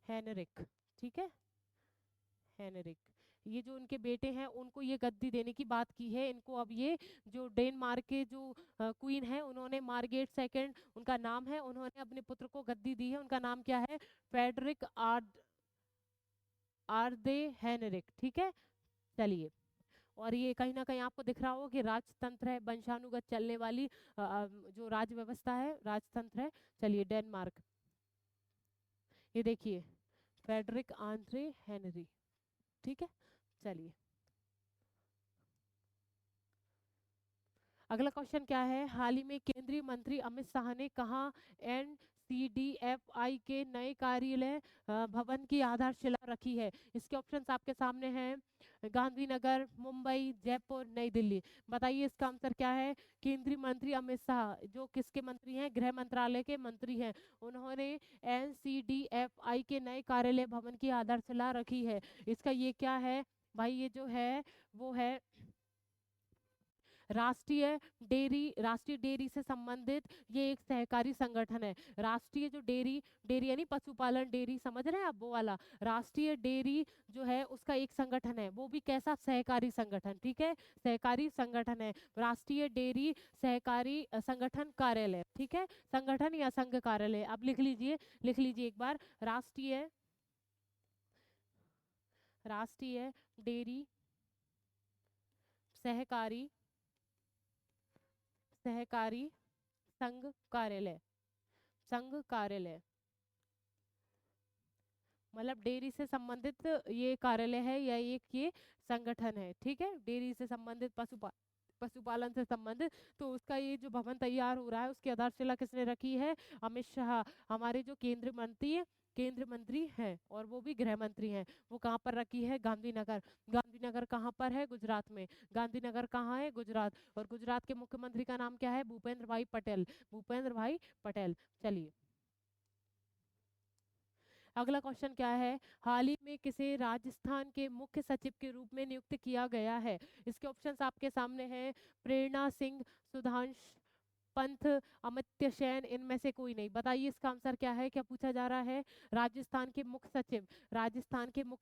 Henrik. ठीक है, हेनरिक। ये जो उनके बेटे हैं उनको ये गद्दी देने की बात की है। इनको अब ये जो डेनमार्क के जो क्वीन है, उन्होंने मार्गरेट सेकंड उनका नाम है, उन्होंने अपने पुत्र को गद्दी दी है। उनका नाम क्या है? फ्रेडरिक आर्दे हेनरिक। ठीक है, चलिए। और ये कहीं ना कहीं आपको दिख रहा होगा कि राजतंत्र है, वंशानुगत चलने वाली जो राज व्यवस्था है, राजतंत्र है। चलिए, डेनमार्क, ये देखिए, फ्रेडरिक आंद्रे हेनरी। ठीक है, चलिए। अगला क्वेश्चन क्या है? हाल ही में केंद्रीय मंत्री अमित शाह ने कहा NCDFI के नए कार्यालय भवन की आधारशिला रखी है? इसके ऑप्शंस आपके सामने हैं। गांधीनगर, मुंबई, जयपुर, नई दिल्ली। बताइए इसका आंसर क्या है? केंद्रीय मंत्री अमित शाह, जो किसके मंत्री हैं? गृह मंत्रालय के मंत्री हैं। उन्होंने NCDFI के नए कार्यालय भवन की आधारशिला रखी है। इसका ये क्या है भाई? ये जो है वो है राष्ट्रीय डेयरी से संबंधित ये एक सहकारी संगठन है। राष्ट्रीय जो डेयरी डेयरी यानी पशुपालन डेयरी, समझ रहे हैं आप? वो वाला राष्ट्रीय डेयरी जो है उसका एक संगठन है। वो भी कैसा? सहकारी संगठन। ठीक है, सहकारी संगठन है। राष्ट्रीय डेयरी सहकारी संगठन कार्यालय। ठीक है, संगठन या संघ कार्यालय, आप लिख लीजिए एक बार। राष्ट्रीय डेयरी सहकारी सहकारी संघ कार्यालय, मतलब डेयरी से संबंधित ये कार्यालय है या एक ये संगठन है। ठीक है, डेयरी से संबंधित पशुपालन से संबंधित। तो उसका ये जो भवन तैयार हो रहा है उसकी आधारशिला किसने रखी है? अमित शाह, हमारे जो केंद्र मंत्री हैं और वो भी गृह मंत्री हैं। वो कहाँ पर रखी है? गांधीनगर। गांधीनगर कहाँ पर है? गुजरात में। गांधीनगर कहाँ है? गुजरात। और गुजरात के मुख्यमंत्री का नाम क्या है? भूपेंद्र भाई पटेल। भूपेंद्र भाई पटेल। चलिए, अगला क्वेश्चन क्या है? हाल ही में किसे राजस्थान के मुख्य सचिव के रूप में नियुक्त किया गया है? इसके ऑप्शंस आपके सामने हैं। प्रेरणा सिंह, सुधांश पंथ, अमित्य सेन, इनमें से कोई नहीं। बताइए इसका आंसर क्या है? क्या पूछा जा रहा है? राजस्थान के मुख्य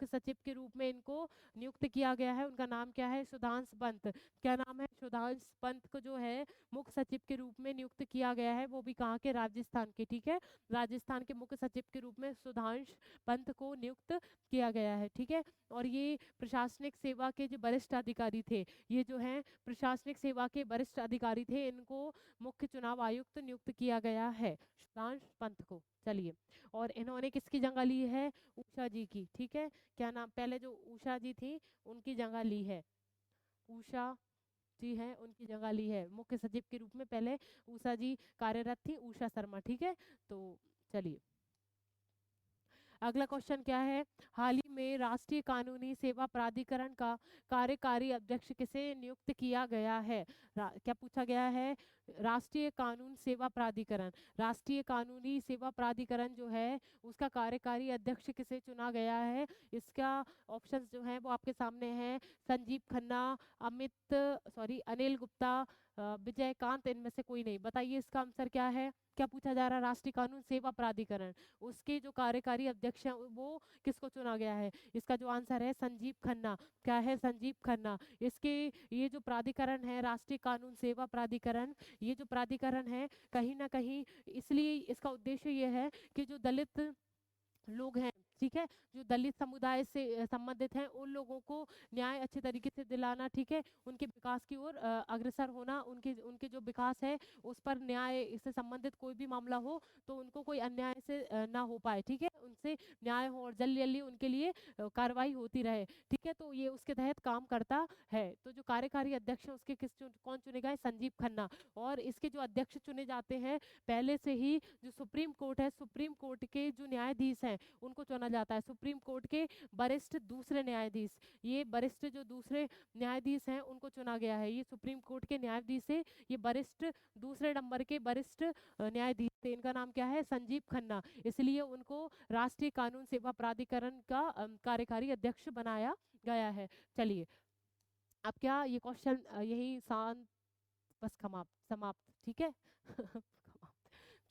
सचिव के रूप में इनको नियुक्त किया गया है। उनका नाम क्या है? सुधांश पंत। क्या नाम है? सुधांश पंत को जो है मुख्य सचिव के रूप में नियुक्त किया गया है, वो भी कहाँ के? राजस्थान के। ठीक है, राजस्थान के मुख्य सचिव के रूप में सुधांश पंत को नियुक्त किया गया है। ठीक है, और ये प्रशासनिक सेवा के जो वरिष्ठ अधिकारी थे, ये जो हैं प्रशासनिक सेवा के वरिष्ठ अधिकारी थे, इनको मुख्य चुनाव आयुक्त नियुक्त किया गया है, सुधांश पंत को। चलिए, और इन्होंने किसकी जगह ली है? उषा जी की। ठीक है, क्या नाम? पहले जो उषा जी थी उनकी जगह ली है। उषा जी हैं, उनकी जगह ली है मुख्य सचिव के रूप में। पहले उषा जी कार्यरत थी, उषा शर्मा। ठीक है, तो चलिए, अगला क्वेश्चन क्या है? हाल ही में राष्ट्रीय कानूनी सेवा प्राधिकरण का कार्यकारी अध्यक्ष किसे नियुक्त किया गया है? क्या पूछा गया है? राष्ट्रीय कानूनी सेवा प्राधिकरण जो है उसका कार्यकारी अध्यक्ष किसे चुना गया है? इसका ऑप्शंस जो है वो आपके सामने हैं। संजीव खन्ना, अनिल गुप्ता, विजयकांत, इनमें से कोई नहीं। बताइए इसका आंसर क्या है? क्या पूछा जा रहा है? राष्ट्रीय कानून सेवा प्राधिकरण, उसके जो कार्यकारी अध्यक्ष हैं वो किसको चुना गया है? इसका जो आंसर है संजीव खन्ना। क्या है? संजीव खन्ना। इसके ये जो प्राधिकरण है, राष्ट्रीय कानून सेवा प्राधिकरण, ये जो प्राधिकरण है कहीं ना कहीं, इसलिए इसका उद्देश्य ये है कि जो दलित लोग हैं, ठीक है, जो दलित समुदाय से संबंधित हैं, उन लोगों को न्याय अच्छे तरीके से दिलाना। ठीक है, उनके विकास की ओर अग्रसर होना, उनके उनके जो विकास है उस पर न्याय से संबंधित कोई भी मामला हो तो उनको कोई अन्याय से ना हो पाए। ठीक है, उनसे न्याय हो और जल्दी जल्दी उनके लिए कार्रवाई होती रहे। ठीक है, तो ये उसके तहत काम करता है। तो जो कार्यकारी अध्यक्ष है उसके कौन चुनेगा? संजीव खन्ना। और इसके जो अध्यक्ष चुने जाते हैं, पहले से ही जो सुप्रीम कोर्ट है, सुप्रीम कोर्ट के जो न्यायाधीश हैं उनको चुना जाता है। सुप्रीम कोर्ट के वरिष्ठ दूसरे न्यायाधीश, ये वरिष्ठ जो दूसरे न्यायाधीश हैं उनको चुना गया है। ये सुप्रीम कोर्ट के न्यायाधीश से ये वरिष्ठ दूसरे नंबर के वरिष्ठ न्यायाधीश थे। इनका नाम क्या है? संजीव खन्ना। इसलिए उनको राष्ट्रीय कानून सेवा प्राधिकरण का कार्यकारी अध्यक्ष बनाया गया है। चलिए, अब क्या ये क्वेश्चन यही शांत बस समाप्त समाप्त? ठीक है।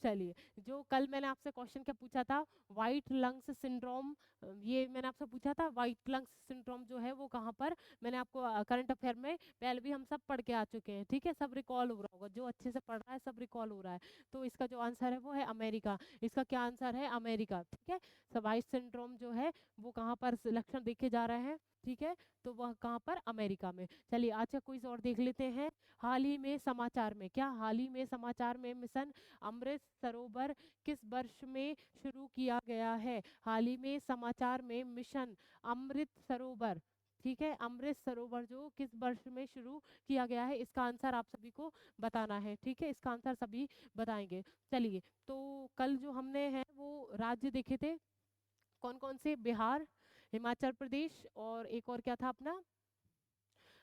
चलिए, जो कल मैंने आपसे क्वेश्चन क्या पूछा था, व्हाइट लंग्स सिंड्रोम, ये मैंने आपसे पूछा था व्हाइट लंग्स सिंड्रोम जो है वो कहाँ पर, मैंने आपको करंट अफेयर में पहले भी हम सब पढ़ के आ चुके हैं, ठीक है, सब रिकॉल हो रहा होगा, जो अच्छे से पढ़ रहा है सब रिकॉल हो रहा है। तो इसका जो आंसर है वो है अमेरिका। इसका क्या आंसर है, अमेरिका, ठीक है। सब व्हाइट सिंड्रोम जो है वो कहाँ पर लक्षण देखे जा रहे हैं, ठीक है, तो वह कहाँ पर, अमेरिका में। चलिए अच्छा क्विज और देख लेते हैं। हाल ही में समाचार में, क्या हाल ही में समाचार में मिशन अमृत सरोवर किस वर्ष में शुरू किया गया है। हाल ही में समाचार में मिशन अमृत सरोवर, ठीक है, अमृत सरोवर जो किस वर्ष में शुरू किया गया है, इसका आंसर आप सभी को बताना है, ठीक है, इसका आंसर सभी बताएंगे। चलिए, तो कल जो हमने है वो राज्य देखे थे, कौन कौन से, बिहार, हिमाचल प्रदेश और एक और क्या था अपना,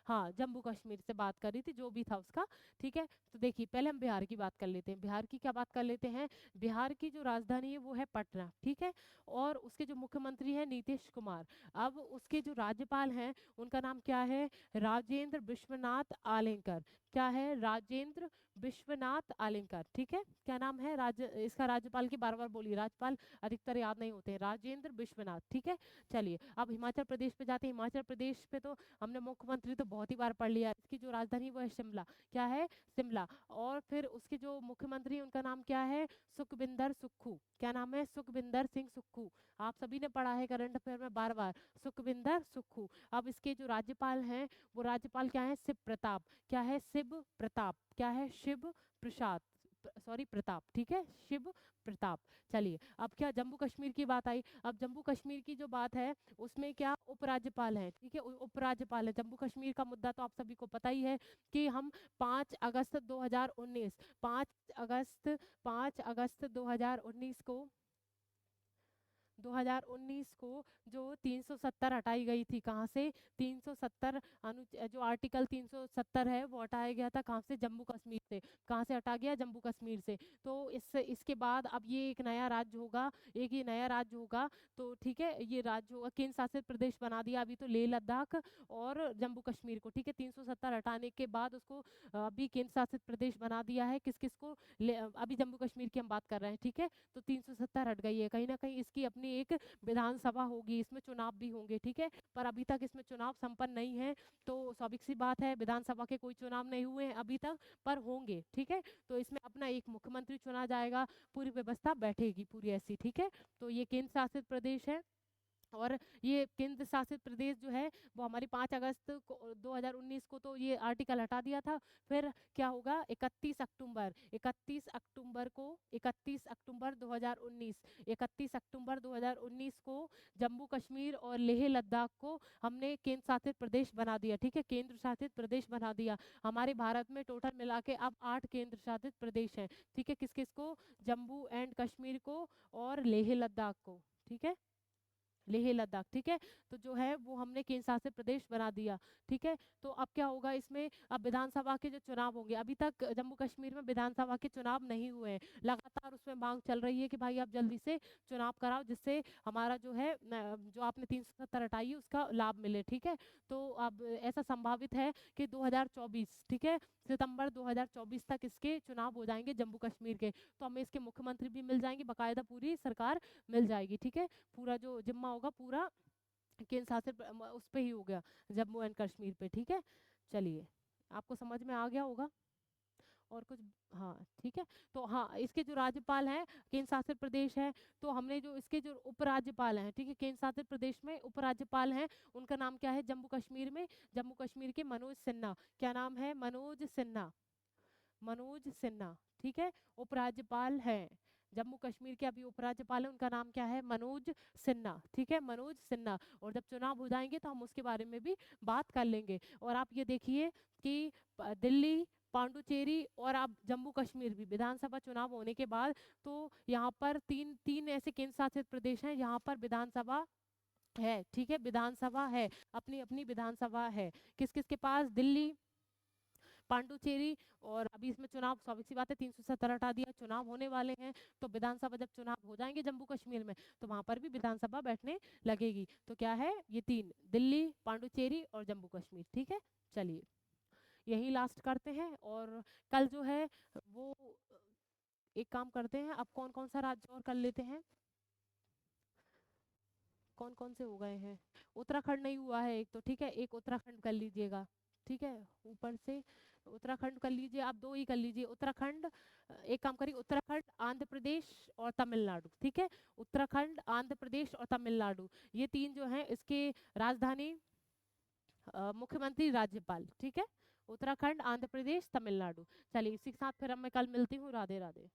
हाँ, जम्मू कश्मीर से बात कर रही थी, जो भी था उसका, ठीक है। तो देखिए पहले हम बिहार की बात कर लेते हैं, बिहार की क्या बात कर लेते हैं। बिहार की जो राजधानी है वो है पटना, ठीक है, और उसके जो मुख्यमंत्री हैं नीतीश कुमार। अब उसके जो राज्यपाल हैं उनका नाम क्या है, राजेंद्र विश्वनाथ आलेंकर। क्या है, राजेंद्र विश्वनाथ आलेंकर, ठीक है, क्या नाम है इसका राज्यपाल की, बार बार बोलिए, राज्यपाल अधिकतर याद नहीं होते हैं, राजेंद्र विश्वनाथ, ठीक है। चलिए अब हिमाचल प्रदेश पे जाते हैं, हिमाचल प्रदेश पे तो हमने मुख्यमंत्री तो बहुत ही बार पढ़ लिया, इसकी जो राजधानी वो है शिमला, क्या है, शिमला। और फिर उसके जो मुख्यमंत्री हैं, उनका नाम क्या है, सुखविंदर सुक्खू। क्या नाम है, सुखविंदर सिंह सुक्खू। आप सभी ने पढ़ा है करंट अफेयर में बार बार, सुखविंदर सुक्खू। अब इसके जो राज्यपाल हैं वो राज्यपाल क्या है, शिव प्रताप। क्या है, शिव प्रताप, क्या है, शिव प्रसाद, सॉरी प्रताप, ठीक है, शिव प्रताप। चलिए अब क्या, जम्मू कश्मीर की बात आई, अब जम्मू कश्मीर की जो बात है उसमें क्या, उपराज्यपाल है, ठीक है, उपराज्यपाल है। जम्मू कश्मीर का मुद्दा तो आप सभी को पता ही है कि हम 5 अगस्त 2019, 5 अगस्त 5 अगस्त 2019 को, 2019 को जो 370 हटाई गई थी, कहाँ से, 370 जो आर्टिकल 370 है वो हटाया गया था, कहाँ से, जम्मू कश्मीर से। कहाँ से हटा गया, जम्मू कश्मीर से। तो इसके बाद अब ये एक नया राज्य होगा, एक ये नया राज्य होगा, तो ठीक है, ये राज्य होगा, केंद्र शासित प्रदेश बना दिया अभी तो लेह लद्दाख और जम्मू कश्मीर को, ठीक है, 370 हटाने के बाद उसको अभी केंद्र शासित प्रदेश बना दिया है, किस किस को, अभी जम्मू कश्मीर की हम बात कर रहे हैं, ठीक है। तो 370 हट गई है, कहीं ना कहीं इसकी अपनी एक विधानसभा होगी, इसमें चुनाव भी होंगे, ठीक है, पर अभी तक इसमें चुनाव संपन्न नहीं है। तो स्वाभाविक सी बात है, विधानसभा के कोई चुनाव नहीं हुए हैं अभी तक, पर होंगे, ठीक है। तो इसमें अपना एक मुख्यमंत्री चुना जाएगा, पूरी व्यवस्था बैठेगी पूरी ऐसी, ठीक है। तो ये केंद्र शासित प्रदेश है, और ये केंद्र शासित प्रदेश जो है वो हमारी 5 अगस्त को 2019 को तो ये आर्टिकल हटा दिया था। फिर क्या होगा, 31 अक्टूबर को, 31 अक्टूबर 2019, 31 अक्टूबर 2019 को जम्मू कश्मीर और लेह लद्दाख को हमने केंद्र शासित प्रदेश बना दिया, ठीक है, केंद्र शासित प्रदेश बना दिया। हमारे भारत में टोटल मिला के अब 8 केंद्र शासित प्रदेश हैं, ठीक है, किस किस को, जम्मू एंड कश्मीर को और लेह लद्दाख को, ठीक है, लेह लद्दाख, ठीक है। तो जो है वो हमने केंद्र शासित प्रदेश बना दिया, ठीक है। तो अब क्या होगा इसमें, अब विधानसभा के जो चुनाव होंगे, अभी तक जम्मू कश्मीर में विधानसभा के चुनाव नहीं हुए हैं, लगातार उसमें मांग चल रही है कि भाई आप जल्दी से चुनाव कराओ, जिससे हमारा जो है जो आपने 370 हटाई है उसका लाभ मिले, ठीक है। तो अब ऐसा संभावित है कि 2024, ठीक है, सितंबर 2024 तक इसके चुनाव हो जाएंगे जम्मू कश्मीर के, तो हमें इसके मुख्यमंत्री भी मिल जाएंगे, बाकायदा पूरी सरकार मिल जाएगी, ठीक है। पूरा जो जिम्मा होगा पूरा केंद्र शासित उस पे ही हो गया, जम्मू एंड कश्मीर पे, ठीक है। चलिए, आपको समझ में आ गया होगा और कुछ, हाँ ठीक है। तो हाँ, इसके जो राज्यपाल हैं केंद्र शासित प्रदेश है, तो हमने जो इसके जो उपराज्यपाल हैं, ठीक है, केंद्र शासित प्रदेश में उपराज्यपाल हैं, उनका नाम क्या है, जम्मू कश्मीर में, जम्मू कश्मीर के मनोज सिन्हा। क्या नाम है, मनोज सिन्हा, मनोज सिन्हा, ठीक है, उपराज्यपाल हैं जम्मू कश्मीर के, अभी उपराज्यपाल है, उनका नाम क्या है, मनोज सिन्हा, ठीक है, मनोज सिन्हा। और जब चुनाव हो जाएंगे तो हम उसके बारे में भी बात कर लेंगे। और आप ये देखिए कि दिल्ली, पांडुचेरी और अब जम्मू कश्मीर भी विधानसभा चुनाव होने के बाद, तो यहाँ पर तीन तीन ऐसे केंद्र शासित प्रदेश हैं यहाँ पर विधानसभा है, ठीक है, विधानसभा है, अपनी अपनी विधानसभा है, किस किस के पास, दिल्ली, पांडुचेरी, और अभी इसमें चुनाव, स्वाभाविक सी बात है, 370 हटा दिया, चुनाव होने वाले हैं, तो विधानसभा जब चुनाव हो जाएंगे जम्मू कश्मीर में, तो वहां पर भी विधानसभा बैठने लगेगी। तो क्या है, ये तीन, दिल्ली, पांडुचेरी और जम्मू कश्मीर, ठीक है। चलिए, यही लास्ट करते हैं, और कल जो है वो एक काम करते हैं, अब कौन कौन सा राज्य और कर लेते हैं, कौन कौन से हो गए हैं। उत्तराखंड नहीं हुआ है एक तो, ठीक है, एक उत्तराखंड कर लीजिएगा, ठीक है, ऊपर से उत्तराखंड कर लीजिए, आप 2 ही कर लीजिए उत्तराखंड। एक काम करिए, उत्तराखंड, आंध्र प्रदेश और तमिलनाडु, ठीक है, उत्तराखंड, आंध्र प्रदेश और तमिलनाडु, ये 3 जो हैं इसके राजधानी, मुख्यमंत्री, राज्यपाल, ठीक है, उत्तराखंड, आंध्र प्रदेश, तमिलनाडु। चलिए इसी के साथ फिर अब मैं कल मिलती हूँ, राधे राधे।